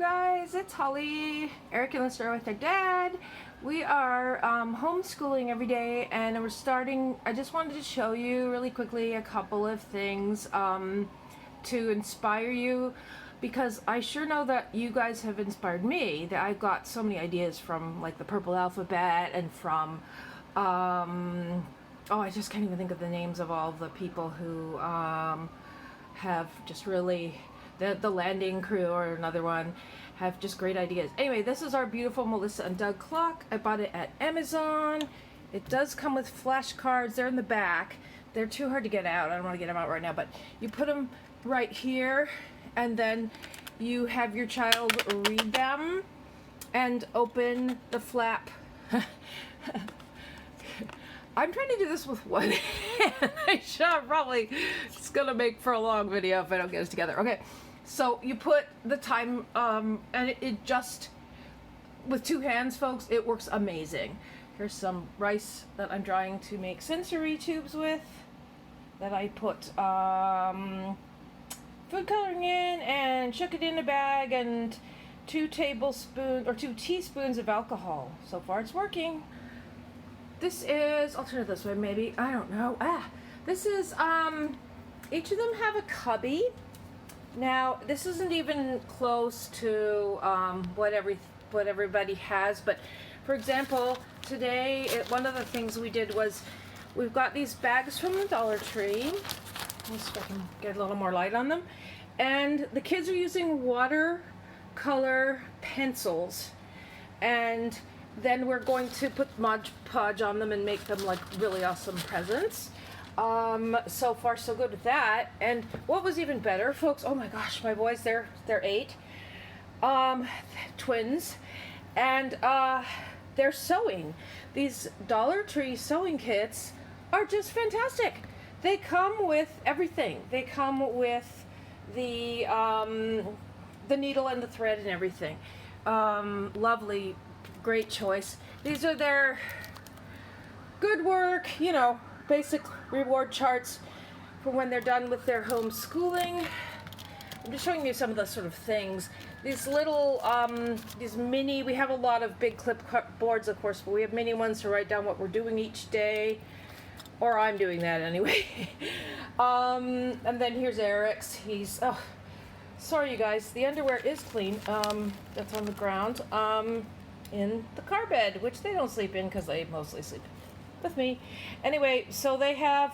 guys, it's Holly, Eric and Lister with their dad. We are homeschooling every day, and we're starting. I just wanted to show you really quickly a couple of things to inspire you, because I sure know that you guys have inspired me. That I've got so many ideas from like the purple alphabet and from I just can't even think of the names of all the people who have just really the landing crew, or another one, have just great ideas. Anyway, this is our beautiful Melissa and Doug clock. I bought it at Amazon. It does come with flashcards. They're in the back. They're too hard to get out. I don't want to get them out right now, but you put them right here, and then you have your child read them and open the flap. I'm trying to do this with one hand. I should probably, it's gonna make for a long video if I don't get it together. Okay, so you put the time, and it just, with two hands, folks, it works amazing. Here's some rice that I'm trying to make sensory tubes with, that I put food coloring in and shook it in a bag, and 2 teaspoons of alcohol. So far it's working. This is, I'll turn it this way maybe, I don't know. This is, each of them have a cubby. Now, this isn't even close to what everybody has, but for example, today, one of the things we did was, we've got these bags from the Dollar Tree. Let's see if I can get a little more light on them. And the kids are using watercolor pencils, and then we're going to put Mod Podge on them and make them like really awesome presents. So far so good with that. And what was even better, folks, oh my gosh, my boys, they're 8, twins, and they're sewing. These Dollar Tree sewing kits are just fantastic. They come with everything. They come with the needle and the thread and everything. Lovely, great choice. These are their good work, basic reward charts for when they're done with their homeschooling. I'm just showing you some of the sort of things. These little, these mini, we have a lot of big clipboards, of course, but we have mini ones to write down what we're doing each day. Or I'm doing that anyway. And then here's Eric's. He's, sorry you guys, the underwear is clean. That's on the ground. In the car bed, which they don't sleep in because they mostly sleep with me. Anyway, so they have,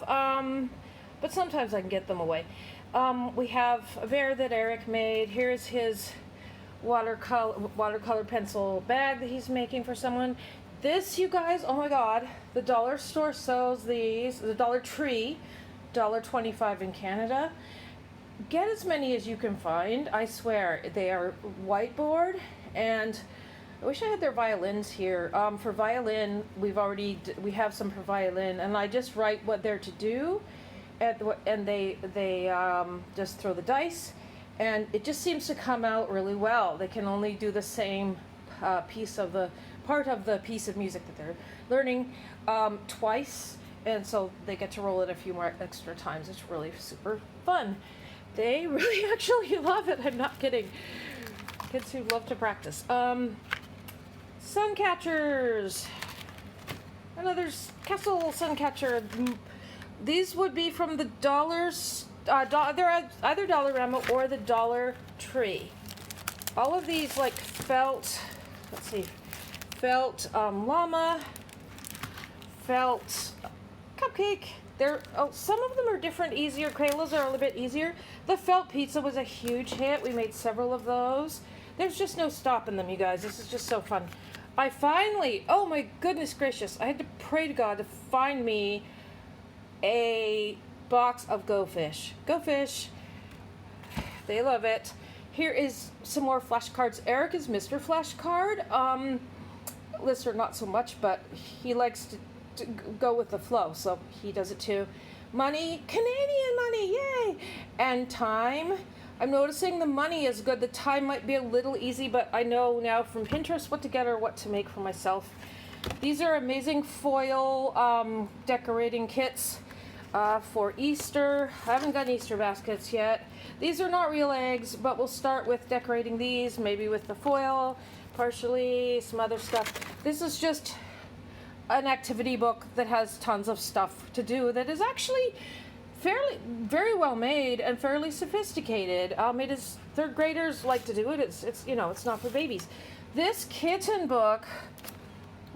but sometimes I can get them away. We have a bear that Eric made. Here's his watercolor pencil bag that he's making for someone. This, you guys, oh my god, the dollar store sells these, the Dollar Tree, $1.25 in Canada. Get as many as you can find. I swear, they are whiteboard, and I wish I had their violins here. For violin, we have some for violin, and I just write what they're to do, and they just throw the dice, and it just seems to come out really well. They can only do the same part of the piece of music that they're learning twice, and so they get to roll it a few more extra times. It's really super fun. They really actually love it. I'm not kidding. Kids who love to practice. Sun catchers. Another Kessel sun catcher. These would be from the dollars. They're either Dollarama or the Dollar Tree. All of these like felt. Let's see, felt llama, felt cupcake. Some of them are different, easier. Kraylas are a little bit easier. The felt pizza was a huge hit. We made several of those. There's just no stopping them, you guys. This is just so fun. I finally, oh my goodness gracious, I had to pray to God to find me a box of Go Fish. Go Fish. They love it. Here is some more flashcards. Eric is Mr. Flashcard. Lister not so much, but he likes to go with the flow, so he does it too. Money, Canadian money, yay! And time. I'm noticing the money is good. The time might be a little easy, but I know now from Pinterest what to get or what to make for myself. These are amazing foil decorating kits. for Easter. I haven't got Easter baskets yet. These are not real eggs, but we'll start with decorating these, maybe with the foil, partially, some other stuff. This is just an activity book that has tons of stuff to do that is actually very well made and fairly sophisticated. It is, third graders like to do it. It's you know, it's not for babies. This kitten book,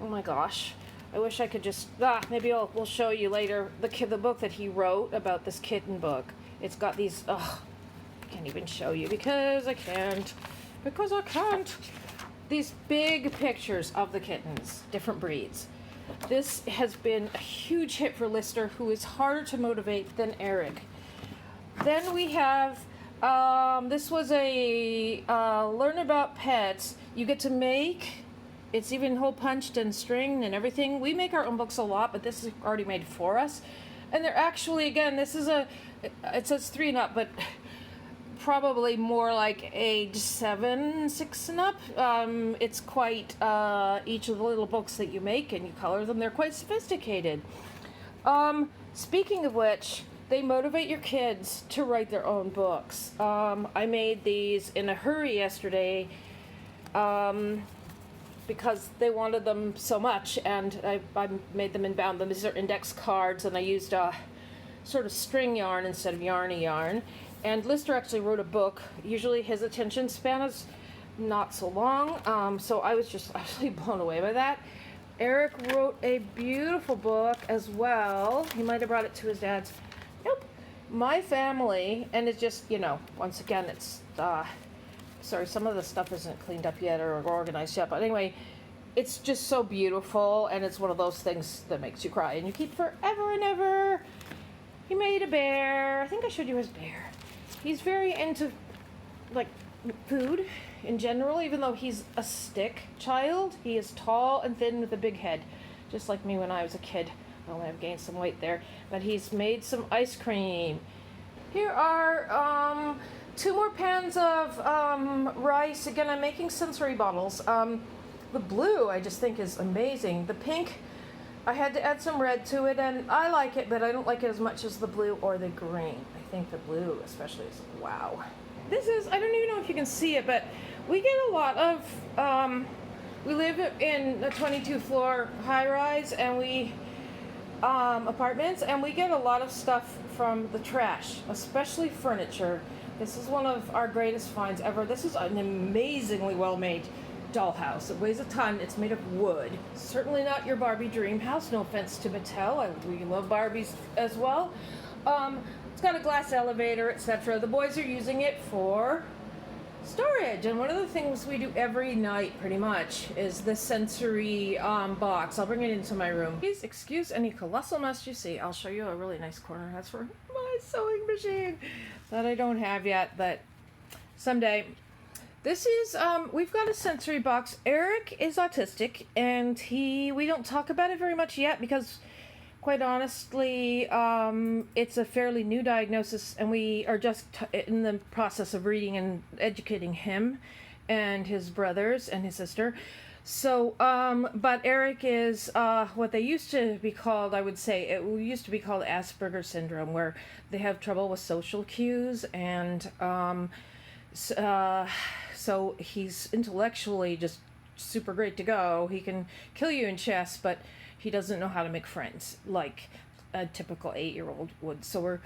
oh my gosh, I wish I could just, maybe we'll show you later the book that he wrote about this kitten book. It's got these, I can't even show you because I can't. These big pictures of the kittens, different breeds. This has been a huge hit for Lister, who is harder to motivate than Eric. Then we have, this was a Learn About Pets. You get to make, it's even hole punched and stringed and everything. We make our own books a lot, but this is already made for us. And they're actually, again, this is it says 3 and up, but probably more like age 7, 6 and up. It's quite, each of the little books that you make and you color them, they're quite sophisticated. Speaking of which, they motivate your kids to write their own books. I made these in a hurry yesterday because they wanted them so much, and I made them and bound them. These are index cards, and I used a sort of string yarn instead of yarny yarn. And Lister actually wrote a book. Usually his attention span is not so long, so I was just absolutely blown away by that. Eric wrote a beautiful book as well. He might have brought it to his dad's. Nope. My Family, and it's just, you know, once again, it's, sorry, some of the stuff isn't cleaned up yet or organized yet, but anyway, it's just so beautiful, and it's one of those things that makes you cry, and you keep forever and ever. He made a bear. I think I showed you his bear. He's very into, like, food in general, even though he's a stick child. He is tall and thin with a big head, just like me when I was a kid. Well, I've gained some weight there, but he's made some ice cream. Here are 2 more pans of rice. Again, I'm making sensory bottles. The blue I just think is amazing. The pink, I had to add some red to it, and I like it, but I don't like it as much as the blue or the green. I think the blue especially is, wow. This is, I don't even know if you can see it, but we get a lot of, we live in a 22-floor high-rise, and we, apartments, and we get a lot of stuff from the trash, especially furniture. This is one of our greatest finds ever. This is an amazingly well-made dollhouse. It weighs a ton. It's made of wood. Certainly not your Barbie dream house. No offense to Mattel. We love Barbies as well. It's got a glass elevator, etc. The boys are using it for storage, and one of the things we do every night pretty much is the sensory box. I'll bring it into my room. Please excuse any colossal mess you see. I'll show you a really nice corner. That's for my sewing machine that I don't have yet, but someday. This is, we've got a sensory box. Eric is autistic, and we don't talk about it very much yet because, quite honestly, it's a fairly new diagnosis, and we are just in the process of reading and educating him and his brothers and his sister. So, but Eric is what they used to be called, I would say, it used to be called Asperger's syndrome, where they have trouble with social cues, and so he's intellectually just super great to go. He can kill you in chess, but he doesn't know how to make friends like a typical 8-year-old would. So we're